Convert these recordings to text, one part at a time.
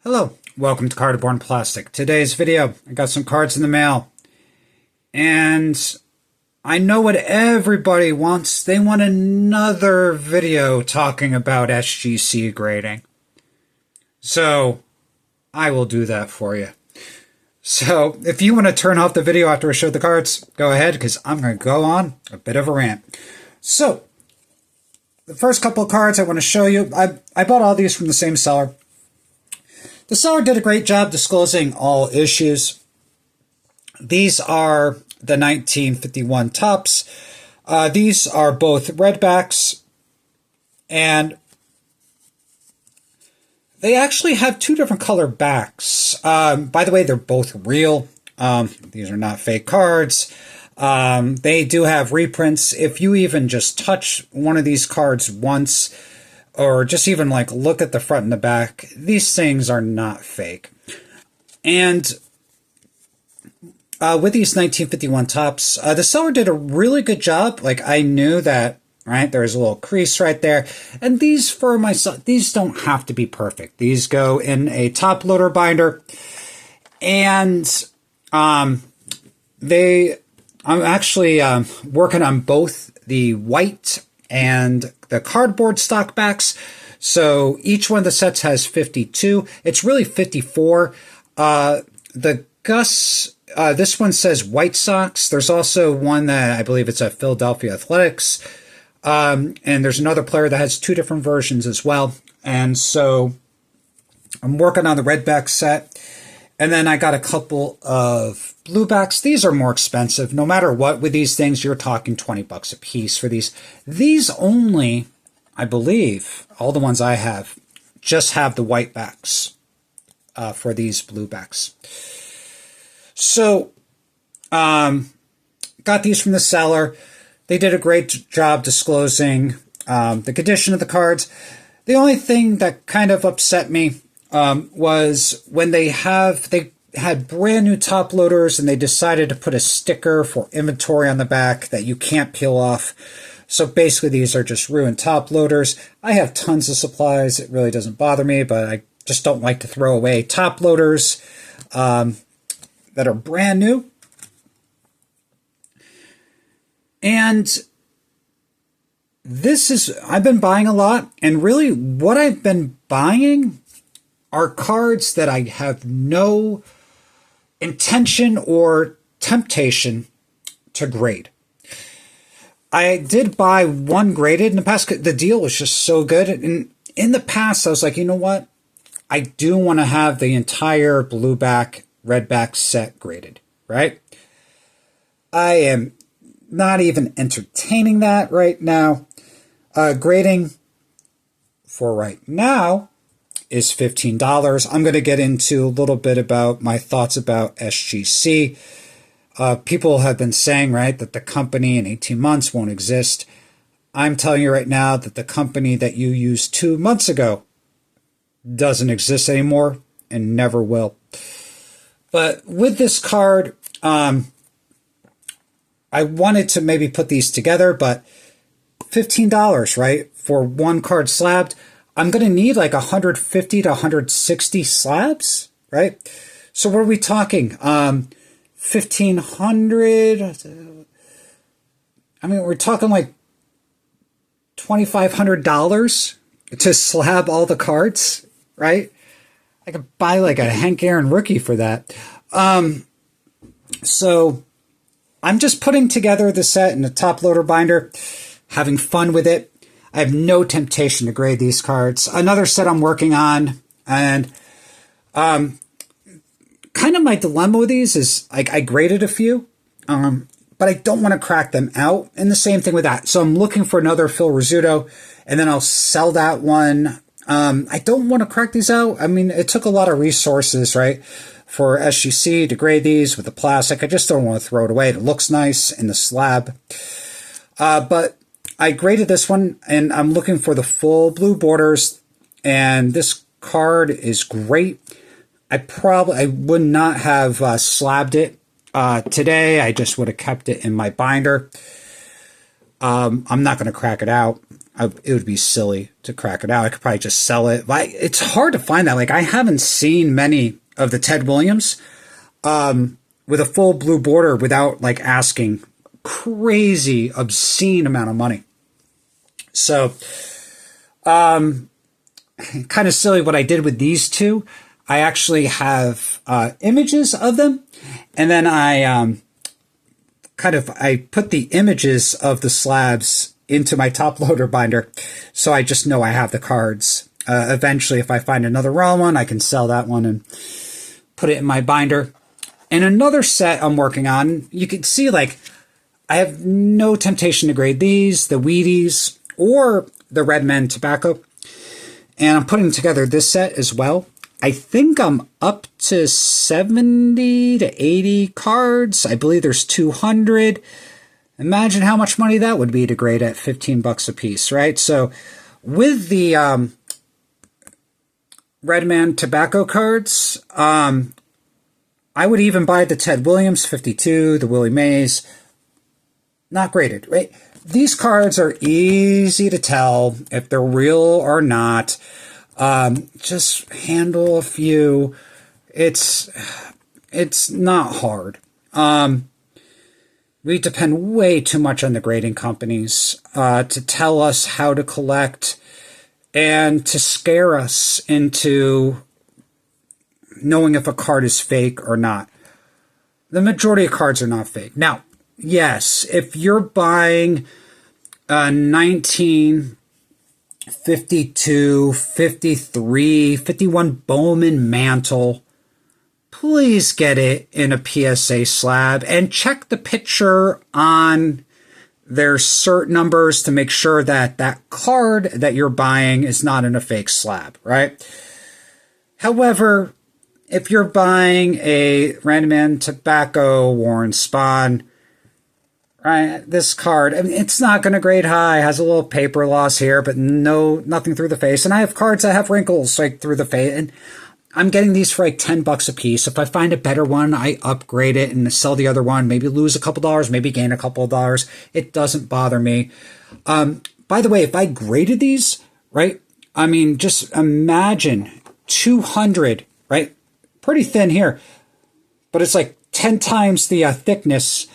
Hello, welcome to Cardboard Plastic. Today's video, I got some cards in the mail, and I know what everybody wants. They want another video talking about SGC grading. So, I will do that for you. So, if you want to turn off the video after I show the cards, go ahead, because I'm going to go on a bit of a rant. So, the first couple of cards I want to show you, I bought all these from the same seller. The seller did a great job disclosing all issues. These are the 1951 tops. These are both redbacks, and they actually have two different color backs. By the way, they're both real. These are not fake cards. They do have reprints. If you even just touch one of these cards once, or just even like look at the front and the back, these things are not fake. And with these 1951 tops, the seller did a really good job. Like, I knew that, right, there's a little crease right there. And these, for myself, these don't have to be perfect. These go in a top loader binder. And I'm actually working on both the white and the cardboard stock backs. So each one of the sets has 52. It's really 54. The Gus, this one says White Sox. There's also one that I believe it's a Philadelphia Athletics. And there's another player that has two different versions as well. And so I'm working on the red back set. And then I got a couple of blue backs. These are more expensive. No matter what with these things, you're talking 20 bucks a piece for these. These only, I believe, all the ones I have, just have the white backs for these blue backs. So, got these from the seller. They did a great job disclosing the condition of the cards. The only thing that kind of upset me was when they had brand new top loaders and they decided to put a sticker for inventory on the back that you can't peel off. So basically these are just ruined top loaders. I have tons of supplies. It really doesn't bother me, but I just don't like to throw away top loaders that are brand new. And this is, I've been buying a lot, and really what I've been buying are cards that I have no intention or temptation to grade. I did buy one graded in the past. The deal was just so good. And in the past, I was like, you know what? I do want to have the entire blue back, red back set graded, right? I am not even entertaining that right now. Grading for right now is $15. I'm going to get into a little bit about my thoughts about SGC. People have been saying, right, that the company in 18 months won't exist. I'm telling you right now that the company that you used 2 months ago doesn't exist anymore and never will. But with this card, I wanted to maybe put these together, but $15, right, for one card slabbed. I'm going to need like 150 to 160 slabs, right? So what are we talking? 1,500? I mean, we're talking like $2,500 to slab all the cards, right? I could buy like a Hank Aaron rookie for that. So I'm just putting together the set in a top loader binder, having fun with it. I have no temptation to grade these cards. Another set I'm working on, and kind of my dilemma with these is like I graded a few, but I don't want to crack them out. And the same thing with that. So I'm looking for another Phil Rizzuto, and then I'll sell that one. I don't want to crack these out. I mean, it took a lot of resources, right, for SGC to grade these with the plastic. I just don't want to throw it away. It looks nice in the slab. But I graded this one, and I'm looking for the full blue borders, and this card is great. I would not have slabbed it today. I just would have kept it in my binder. I'm not going to crack it out. it would be silly to crack it out. I could probably just sell it. But it's hard to find that. Like, I haven't seen many of the Ted Williams with a full blue border without like asking crazy, obscene amount of money. So, kind of silly what I did with these two. I actually have images of them, and then I put the images of the slabs into my top loader binder, so I just know I have the cards. Eventually, if I find another raw one, I can sell that one and put it in my binder. And another set I'm working on, you can see, like, I have no temptation to grade these, the Wheaties, or the Redman Tobacco. And I'm putting together this set as well. I think I'm up to 70 to 80 cards. I believe there's 200. Imagine how much money that would be to grade at $15 a piece, right? So with the Redman Tobacco cards, I would even buy the Ted Williams 52, the Willie Mays, not graded, right? These cards are easy to tell if they're real or not. Just handle a few. It's not hard. We depend way too much on the grading companies to tell us how to collect and to scare us into knowing if a card is fake or not. The majority of cards are not fake. Now, yes, if you're buying a 1952, 53, 51 Bowman mantle, please get it in a PSA slab and check the picture on their cert numbers to make sure that that card that you're buying is not in a fake slab, right? However, if you're buying a Redman Tobacco Warren Spahn, right, this card, I mean, it's not going to grade high. It has a little paper loss here, but nothing through the face. And I have cards that have wrinkles like through the face, and I'm getting these for like $10 a piece. If I find a better one, I upgrade it and sell the other one, maybe lose a couple dollars, maybe gain a couple of dollars. It doesn't bother me. By the way, if I graded these, right, I mean, just imagine 200, right, pretty thin here, but it's like 10 times the thickness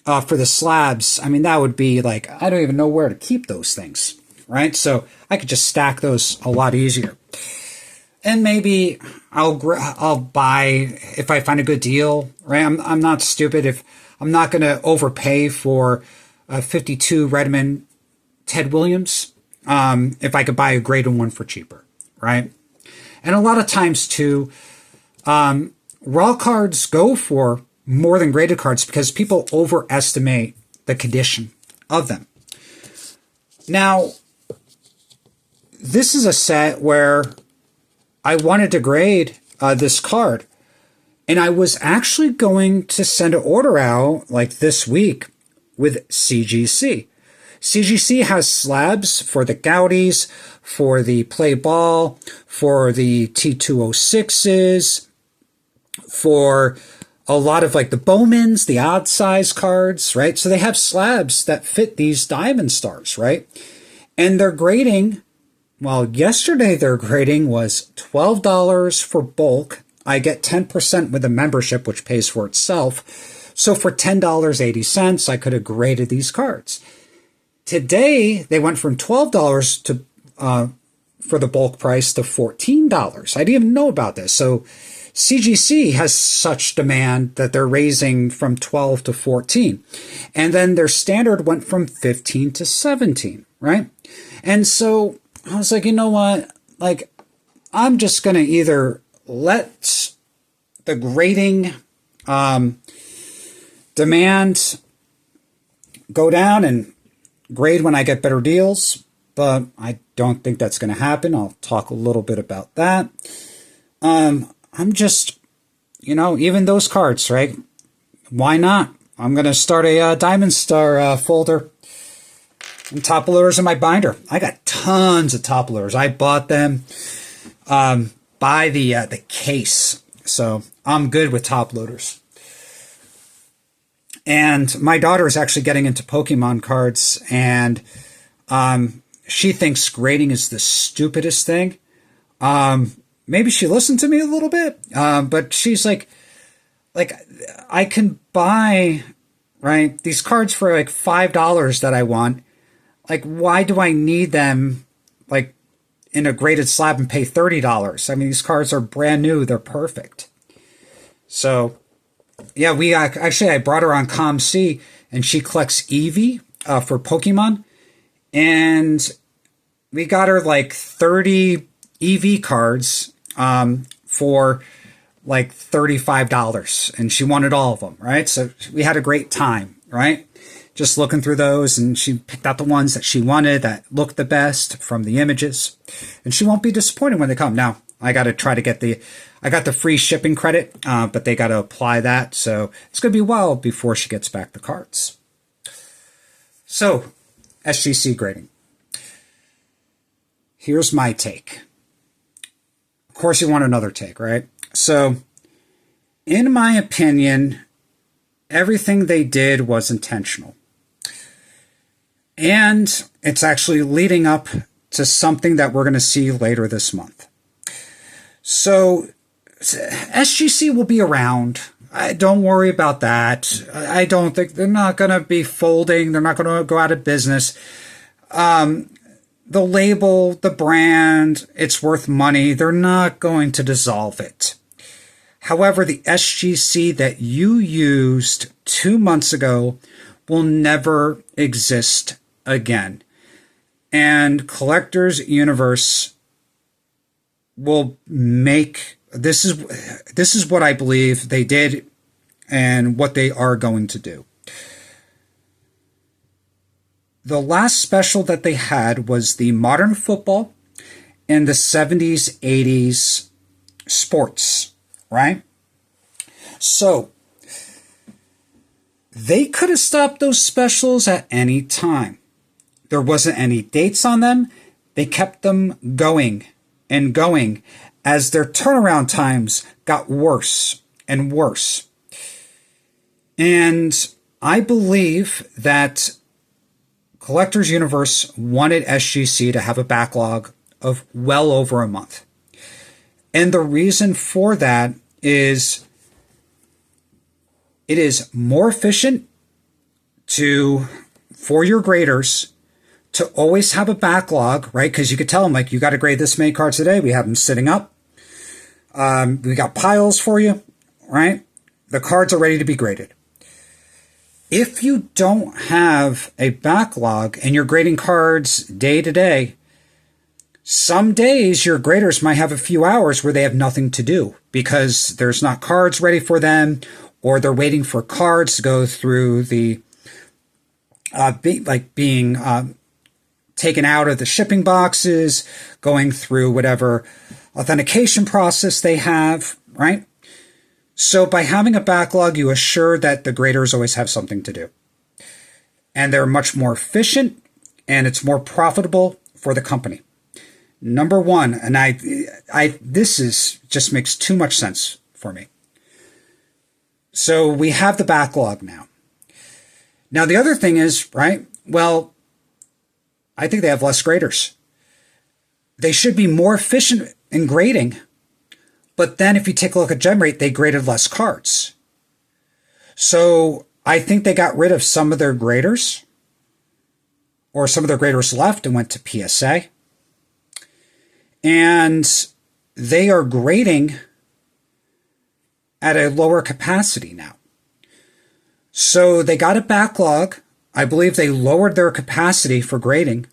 for the slabs. I mean, that would be like, I don't even know where to keep those things, right? So I could just stack those a lot easier. And maybe I'll buy if I find a good deal, right? I'm not stupid. If I'm not going to overpay for a 52 Redman Ted Williams, if I could buy a graded one for cheaper, right? And a lot of times too, raw cards go for more than graded cards because people overestimate the condition of them. Now, this is a set where I wanted to grade this card, and I was actually going to send an order out like this week with CGC. CGC has slabs for the Gaudies, for the Play Ball, for the T206s, for a lot of like the Bowmans, the odd size cards, right? So they have slabs that fit these diamond stars, right? And their grading, well, yesterday their grading was $12 for bulk. I get 10% with a membership, which pays for itself. So for $10.80, I could have graded these cards. Today, they went from $12 to for the bulk price to $14. I didn't even know about this. So CGC has such demand that they're raising from 12 to 14. And then their standard went from 15 to 17, right? And so I was like, you know what? Like, I'm just going to either let the grading demand go down and grade when I get better deals, but I don't think that's going to happen. I'll talk a little bit about that. I'm just, even those cards, right? Why not? I'm going to start a Diamond Star folder and top loaders in my binder. I got tons of top loaders. I bought them by the case, so I'm good with top loaders. And my daughter is actually getting into Pokemon cards, and she thinks grading is the stupidest thing. Maybe she listened to me a little bit, but she's like, I can buy, right, these cards for like $5 that I want. Like, why do I need them, like, in a graded slab and pay $30? I mean, these cards are brand new. They're perfect. So, yeah, I brought her on ComC, and she collects Eevee for Pokemon. And we got her like 30 Eevee cards for like $35. And she wanted all of them, right? So we had a great time, right? Just looking through those, and she picked out the ones that she wanted that looked the best from the images. And she won't be disappointed when they come. Now, I got to try to get I got the free shipping credit, but they got to apply that. So it's going to be a while before she gets back the cards. So, SGC grading. Here's my take. Of course, you want another take, right? So, in my opinion, everything they did was intentional. And it's actually leading up to something that we're going to see later this month. So, SGC will be around. Don't worry about that. I don't think they're not going to be folding. They're not going to go out of business. The label, the brand, it's worth money. They're not going to dissolve it. However, the SGC that you used 2 months ago will never exist again. And Collector's Universe will make, this is what I believe they did and what they are going to do. The last special that they had was the modern football and the 70s, 80s sports, right? So they could have stopped those specials at any time. There wasn't any dates on them. They kept them going and going as their turnaround times got worse and worse. And I believe that Collector's Universe wanted SGC to have a backlog of well over a month. And the reason for that is it is more efficient for your graders to always have a backlog, right? Because you could tell them, like, you got to grade this many cards today. We have them sitting up. We got piles for you, right? The cards are ready to be graded. If you don't have a backlog and you're grading cards day to day, some days your graders might have a few hours where they have nothing to do because there's not cards ready for them, or they're waiting for cards to go through the being taken out of the shipping boxes, going through whatever authentication process they have, right? So by having a backlog, you assure that the graders always have something to do. And they're much more efficient, and it's more profitable for the company. Number one, and just makes too much sense for me. So we have the backlog now. Now the other thing is, right, well, I think they have less graders. They should be more efficient in grading. But then if you take a look at gem rate, they graded less cards. So I think they got rid of some of their graders, or some of their graders left and went to PSA. And they are grading at a lower capacity now. So they got a backlog. I believe they lowered their capacity for grading.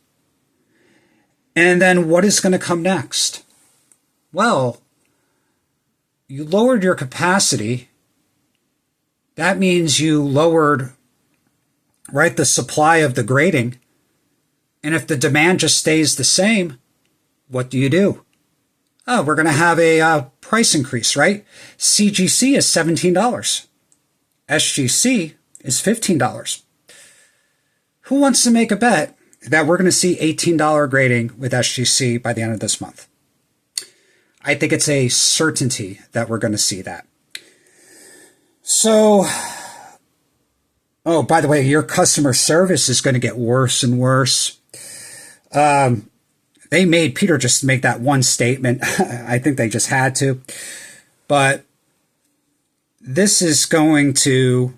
And then what is going to come next? Well, you lowered your capacity. That means you lowered, right, the supply of the grading. And if the demand just stays the same, what do? Oh, we're going to have a price increase, right? CGC is $17. SGC is $15. Who wants to make a bet that we're going to see $18 grading with SGC by the end of this month? I think it's a certainty that we're going to see that. So, oh, by the way, your customer service is going to get worse and worse. They made Peter just make that one statement. I think they just had to. But this is going to,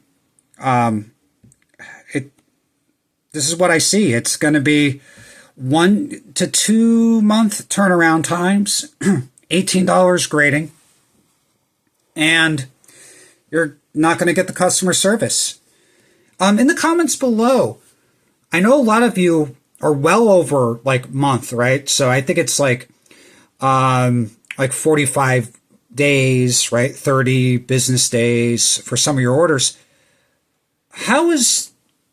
this is what I see. It's going to be 1 to 2 month turnaround times, $18 grading, and you're not going to get the customer service. In the comments below, I know a lot of you are well over like month, right? So I think it's like 45 days, right? 30 business days for some of your orders. How is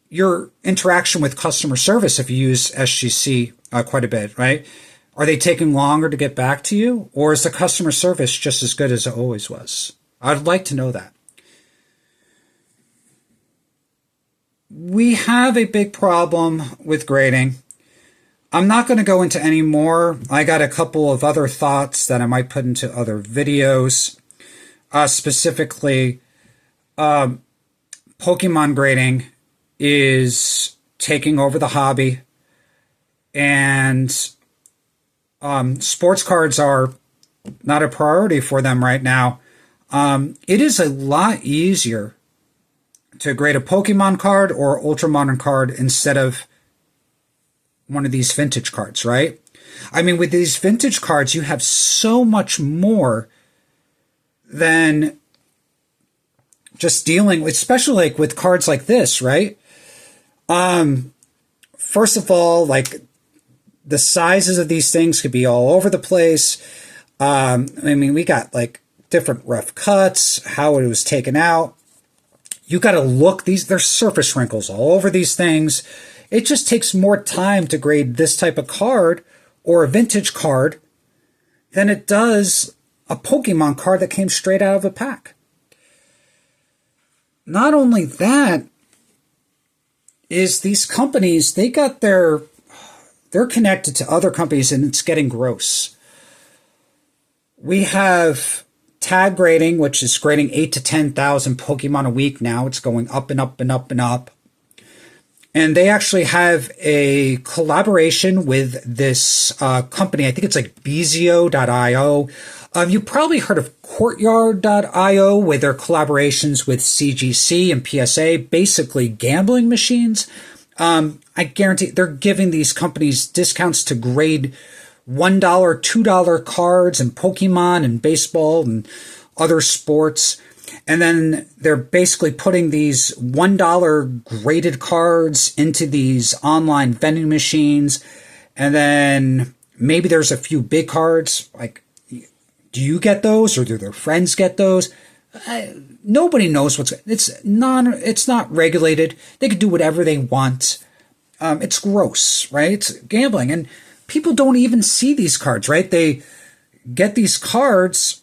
your interaction with customer service if you use SGC quite a bit, right? Are they taking longer to get back to you? Or is the customer service just as good as it always was? I'd like to know that. We have a big problem with grading. I'm not going to go into any more. I got a couple of other thoughts that I might put into other videos. Specifically, Pokemon grading is taking over the hobby, and sports cards are not a priority for them right now. It is a lot easier to grade a Pokemon card or Ultra Modern card instead of one of these vintage cards, right? I mean, with these vintage cards, you have so much more than just dealing with, especially like with cards like this, right? First of all, like the sizes of these things could be all over the place. I mean, we got like different rough cuts, how it was taken out. You got to look, there's surface wrinkles all over these things. It just takes more time to grade this type of card or a vintage card than it does a Pokemon card that came straight out of a pack. Not only that, is these companies, they're connected to other companies, and it's getting gross. We have tag grading, which is grading 8,000 to 10,000 Pokemon a week now. It's going up and up and up and up. And they actually have a collaboration with this company. I think it's like Bezio.io. You probably heard of Courtyard.io with their collaborations with CGC and PSA, basically gambling machines. I guarantee they're giving these companies discounts to grade $1, $2 cards and Pokemon and baseball and other sports. And then they're basically putting these $1 graded cards into these online vending machines. And then maybe there's a few big cards. Like, do you get those, or do their friends get those? Nobody knows it's not regulated. They can do whatever they want. It's gross, right? It's gambling. And people don't even see these cards, right? They get these cards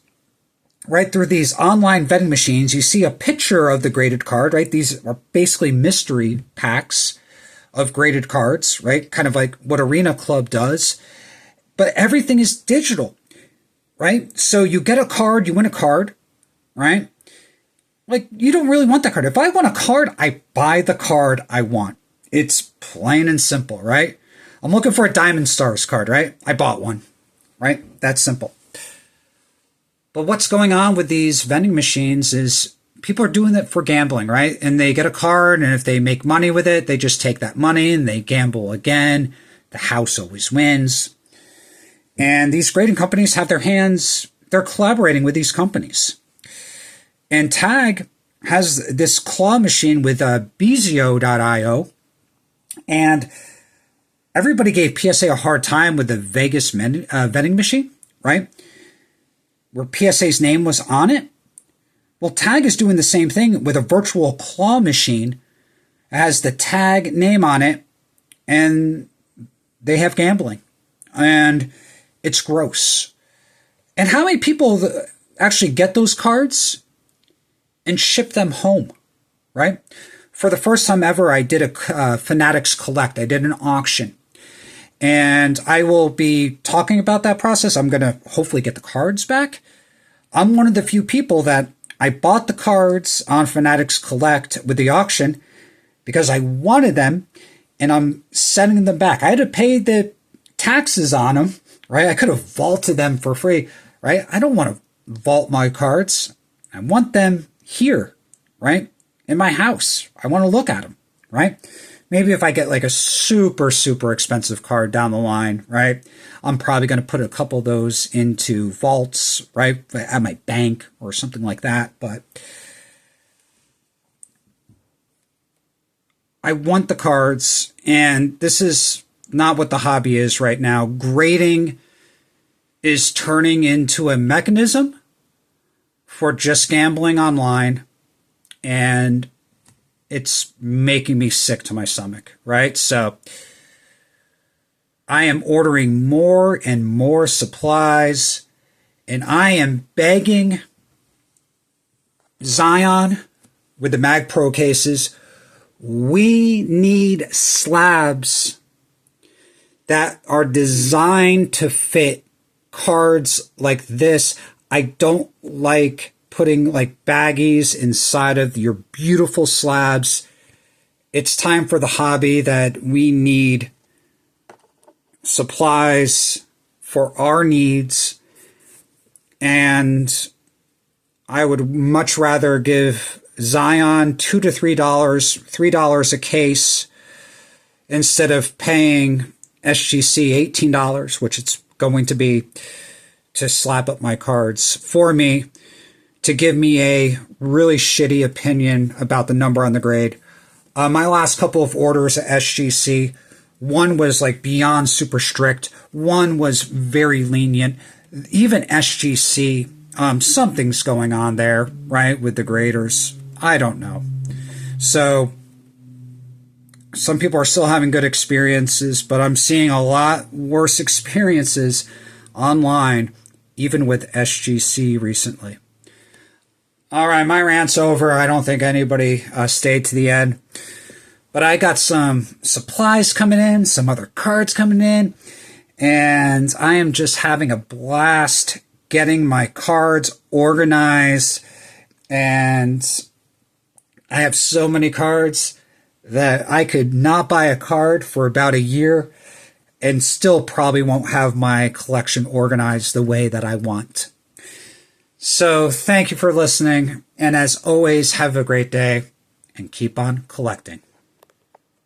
right through these online vending machines. You see a picture of the graded card, right? These are basically mystery packs of graded cards, right? Kind of like what Arena Club does. But everything is digital, right? So you get a card, you win a card, right? Like, you don't really want that card. If I want a card, I buy the card I want. It's plain and simple, right? I'm looking for a Diamond Stars card, right? I bought one, right? That's simple. But what's going on with these vending machines is people are doing it for gambling, right? And they get a card, and if they make money with it, they just take that money and they gamble again. The house always wins. And these grading companies have their hands, they're collaborating with these companies. And Tag has this claw machine with Bezio.io, and everybody gave PSA a hard time with the Vegas vending machine, right? Where PSA's name was on it. Well, Tag is doing the same thing with a virtual claw machine. It has the Tag name on it, and they have gambling. And it's gross. And how many people actually get those cards and ship them home, right? For the first time ever, I did a Fanatics Collect. I did an auction. And I will be talking about that process. I'm going to hopefully get the cards back. I'm one of the few people that I bought the cards on Fanatics Collect with the auction because I wanted them, and I'm sending them back. I had to pay the taxes on them, right? I could have vaulted them for free, right? I don't want to vault my cards. I want them here, right? In my house. I want to look at them, right? Maybe if I get like a super, super expensive card down the line, right? I'm probably going to put a couple of those into vaults, right? At my bank or something like that. But I want the cards, and this is not what the hobby is right now. Grading is turning into a mechanism for just gambling online, and it's making me sick to my stomach, right? So I am ordering more and more supplies, and I am begging Zion with the Mag Pro cases, we need slabs that are designed to fit cards like this. I don't like putting like baggies inside of your beautiful slabs. It's time for the hobby that we need supplies for our needs, and I would much rather give Zion $2 to $3 a case instead of paying SGC $18, which it's going to be to slap up my cards for me, to give me a really shitty opinion about the number on the grade. My last couple of orders at SGC, one was like beyond super strict, one was very lenient. Even SGC, something's going on there, right, with the graders. I don't know. So some people are still having good experiences, but I'm seeing a lot worse experiences online, even with SGC recently. All right, my rant's over. I don't think anybody stayed to the end. But I got some supplies coming in, some other cards coming in, and I am just having a blast getting my cards organized. And I have so many cards that I could not buy a card for about a year and still probably won't have my collection organized the way that I want. So thank you for listening, and as always, have a great day and keep on collecting.